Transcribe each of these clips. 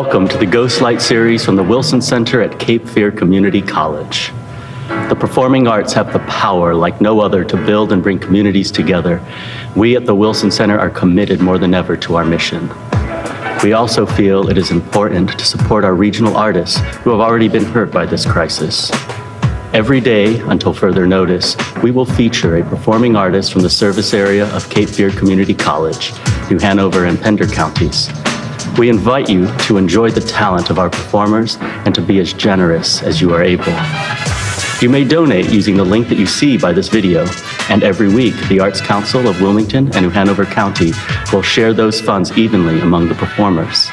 Welcome to the Ghostlight series from the Wilson Center at Cape Fear Community College. The performing arts have the power like no other to build and bring communities together. We at the Wilson Center are committed more than ever to our mission. We also feel it is important to support our regional artists who have already been hurt by this crisis. Every day, until further notice, we will feature a performing artist from the service area of Cape Fear Community College, New Hanover and Pender counties. We invite you to enjoy the talent of our performers and to be as generous as you are able. You may donate using the link that you see by this video, and every week, the Arts Council of Wilmington and New Hanover County will share those funds evenly among the performers.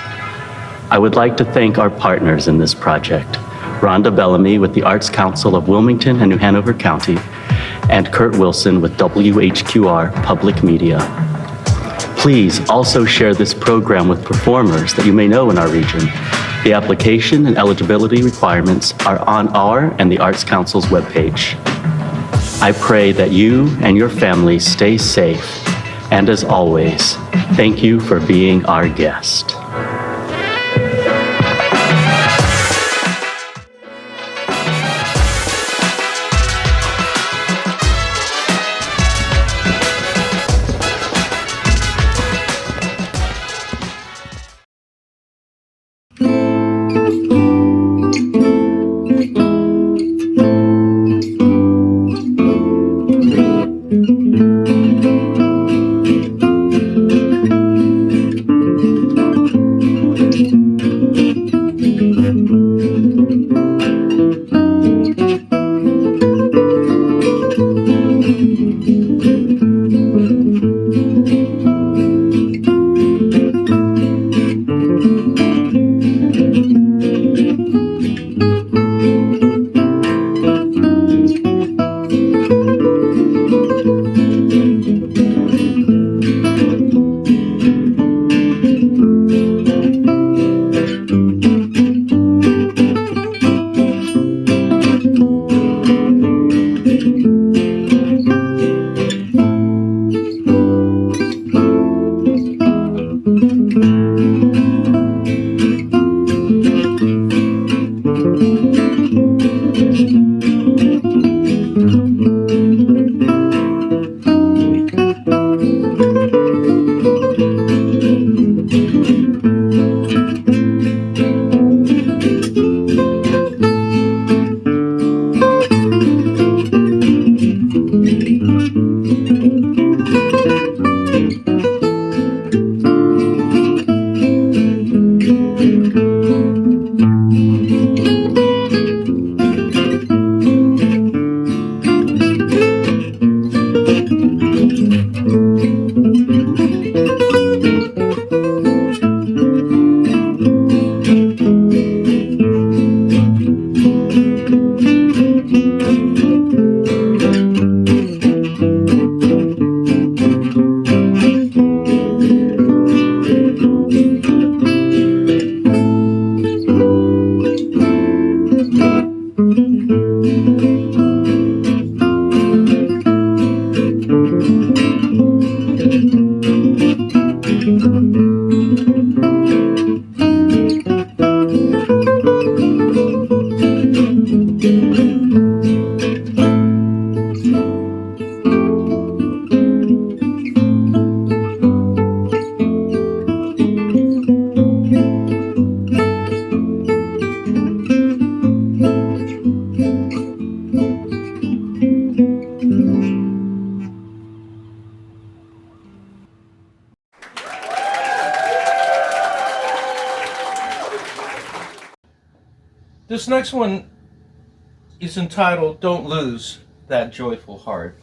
I would like to thank our partners in this project, Rhonda Bellamy with the Arts Council of Wilmington and New Hanover County, and Kurt Wilson with WHQR Public Media. Please also share this program with performers that you may know in our region. The application and eligibility requirements are on our and the Arts Council's webpage. I pray that you and your family stay safe, and as always, thank you for being our guest. This next one is entitled Don't Lose That Joyful Heart.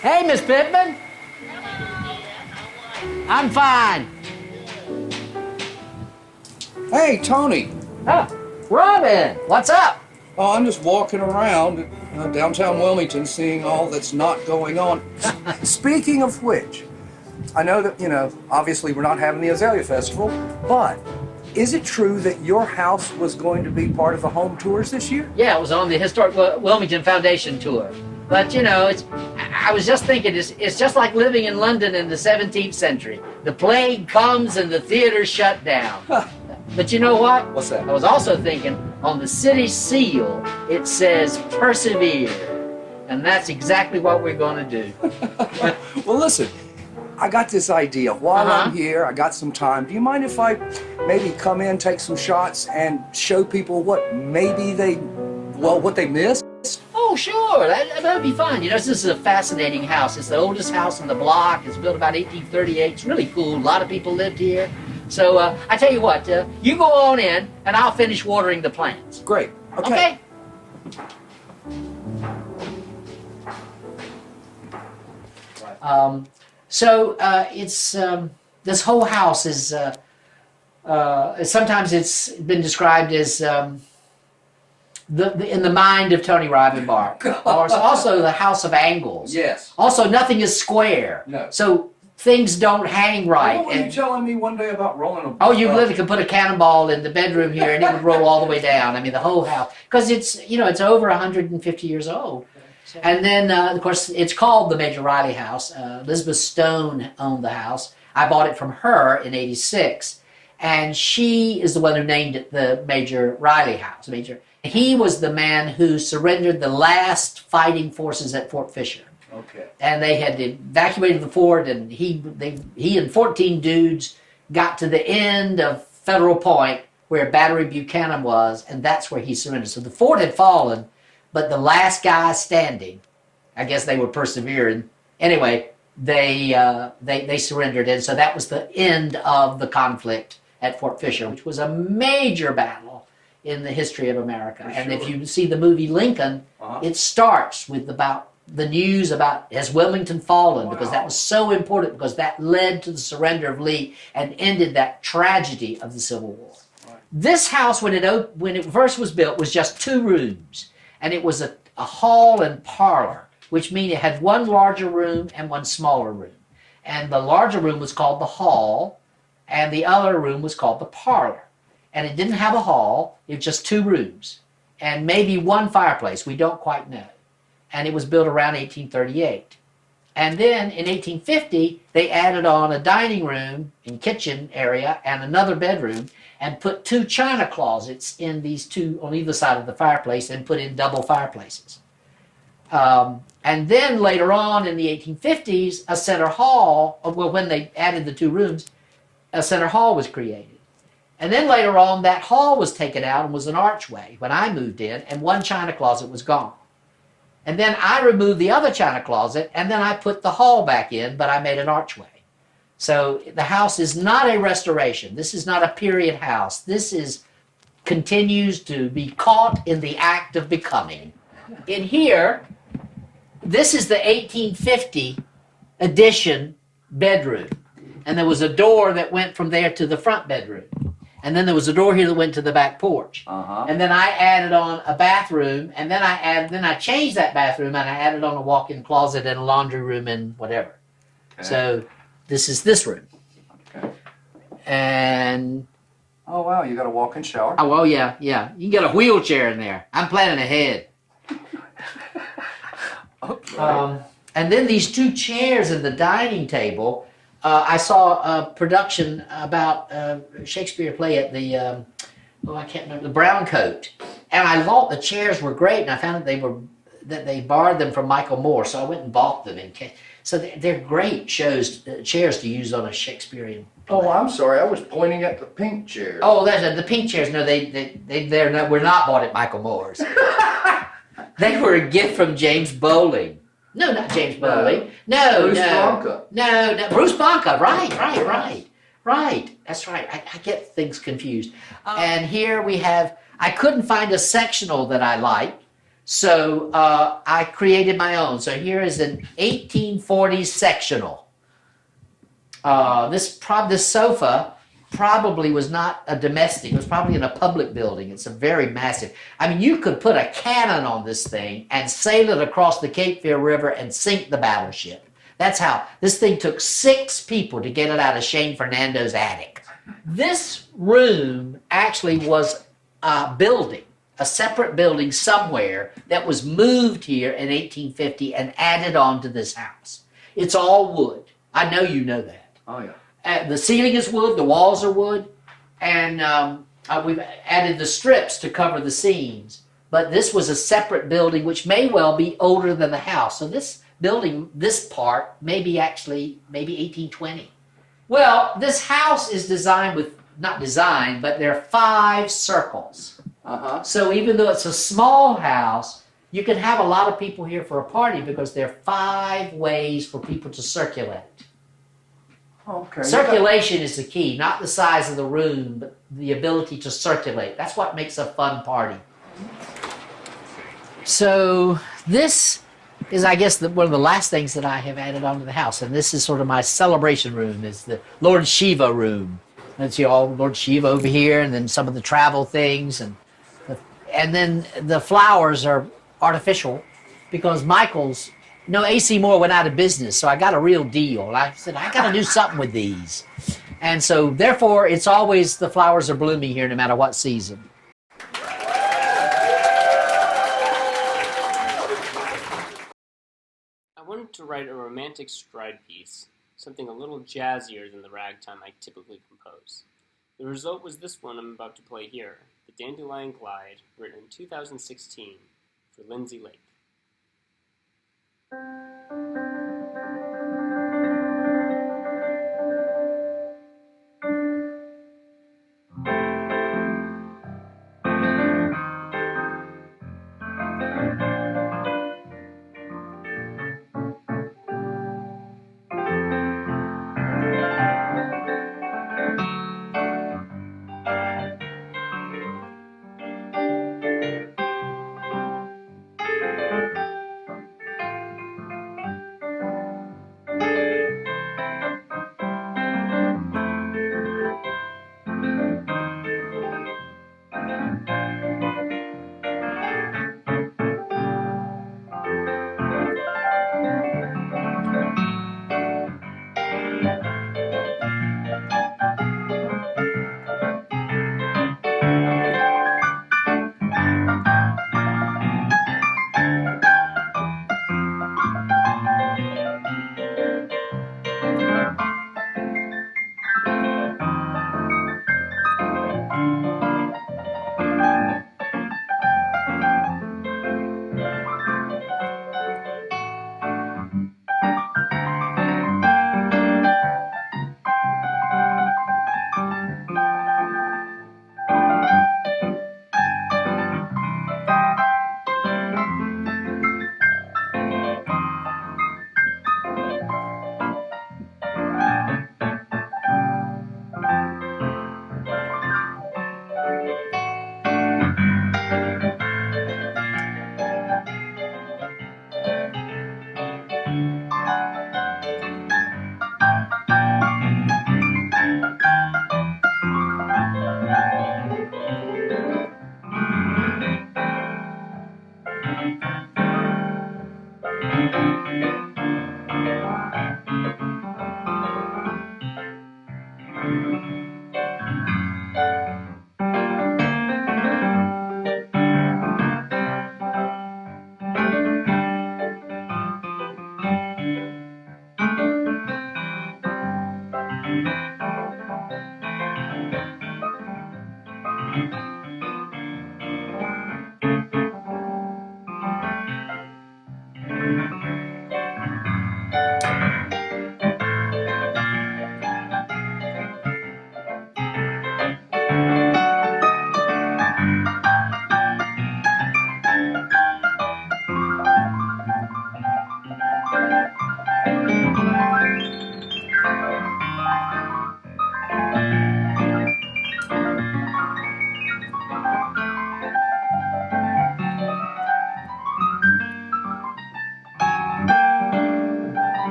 Hey, Miss Pittman. I'm fine. Hey, Tony. Oh, Robin, what's up? Oh, I'm just walking around downtown Wilmington seeing all that's not going on. Speaking of which, I know that, obviously we're not having the Azalea Festival, but is it true that your house was going to be part of the home tours this year? Yeah, it was on the Historic Wilmington Foundation tour. But, I was just thinking, it's just like living in London in the 17th century. The plague comes and the theaters shut down. But you know what? What's that? I was also thinking, on the city seal, it says persevere. And that's exactly what we're going to do. Well, listen, I got this idea. While I'm here, I got some time. Do you mind if I maybe come in, take some shots, and show people what they missed? Oh, sure, that would be fun. This is a fascinating house. It's the oldest house in the block. It's built about 1838. It's really cool. A lot of people lived here. So I tell you what, you go on in, and I'll finish watering the plants. Great. Okay. It's this whole house is sometimes it's been described as in the mind of Tony Rivenbark, or it's also the house of angles. Yes. Also, nothing is square. No. So things don't hang right. What were you telling me one day about rolling a... Oh, you literally could put a cannonball in the bedroom here and it would roll all the way down. I mean, the whole house. Because it's over 150 years old. And then, of course, it's called the Major Riley House. Elizabeth Stone owned the house. I bought it from her in '86. And she is the one who named it the Major Riley House. He was the man who surrendered the last fighting forces at Fort Fisher. Okay. And they had evacuated the fort, and he and 14 dudes got to the end of Federal Point where Battery Buchanan was, and that's where he surrendered. So the fort had fallen, but the last guy standing, I guess they were persevering. Anyway, they surrendered, and so that was the end of the conflict at Fort Fisher, which was a major battle in the history of America. And if you see the movie Lincoln, it starts with the news about has Wilmington fallen, because that was so important, because that led to the surrender of Lee and ended that tragedy of the Civil War. Right. This house, when it first was built, was just 2 rooms, and it was a hall and parlor, which means it had one larger room and one smaller room. And the larger room was called the hall, and the other room was called the parlor. And it didn't have a hall, it was just 2 rooms, and maybe one fireplace, we don't quite know. And it was built around 1838. And then in 1850, they added on a dining room and kitchen area and another bedroom, and put 2 china closets in these 2 on either side of the fireplace, and put in double fireplaces. And then later on in the 1850s, a center hall, when they added the 2 rooms, a center hall was created. And then later on, that hall was taken out and was an archway when I moved in, and 1 china closet was gone. And then I removed the other china closet, and then I put the hall back in, but I made an archway. So the house is not a restoration. This is not a period house. This continues to be caught in the act of becoming. In here, this is the 1850 edition bedroom. And there was a door that went from there to the front bedroom. And then there was a door here that went to the back porch. And then I added on a bathroom, and then I changed that bathroom, and I added on a walk-in closet and a laundry room and whatever. Okay. So this is this room. Okay. And oh wow, you got a walk-in shower? Oh well, yeah. You can get a wheelchair in there. I'm planning ahead. Okay. And then these 2 chairs in the dining table. I saw a production about Shakespeare play at the, I can't remember, the Brown Coat. And I thought the chairs were great, and I found that they borrowed them from Michael Moore, so I went and bought them. So they're great chairs to use on a Shakespearean play. Oh, I'm sorry, I was pointing at the pink chairs. Oh, the pink chairs, no, were not bought at Michael Moore's. They were a gift from James Bowling. No, not James Bowling. No, Bruce Blanca. No, Bruce Blanca. Right. Right, that's right. I get things confused. And here we have, I couldn't find a sectional that I like, so I created my own. So here is an 1840s sectional. This sofa probably was not a domestic. It was probably in a public building. It's a very massive. I mean, you could put a cannon on this thing and sail it across the Cape Fear River and sink the battleship. That's how. This thing took 6 people to get it out of Shane Fernando's attic. This room actually was a building, a separate building somewhere that was moved here in 1850 and added on to this house. It's all wood. I know you know that. Oh, yeah. The ceiling is wood, the walls are wood, and we've added the strips to cover the seams. But this was a separate building, which may well be older than the house. So this building, this part, maybe 1820. Well, this house is designed with, not designed, but there are 5 circles. So even though it's a small house, you can have a lot of people here for a party because there are 5 ways for people to circulate. Okay. Circulation is the key, not the size of the room, but the ability to circulate. That's what makes a fun party. So this is, I guess, one of the last things that I have added onto the house. And this is sort of my celebration room. It's the Lord Shiva room. And see all Lord Shiva over here, and then some of the travel things. And then the flowers are artificial because Michael's, AC Moore went out of business, so I got a real deal. I said, I got to do something with these. And so, therefore, it's always the flowers are blooming here no matter what season. I wanted to write a romantic stride piece, something a little jazzier than the ragtime I typically compose. The result was this one I'm about to play here, the Dandelion Glide, written in 2016 for Lindsay Lake.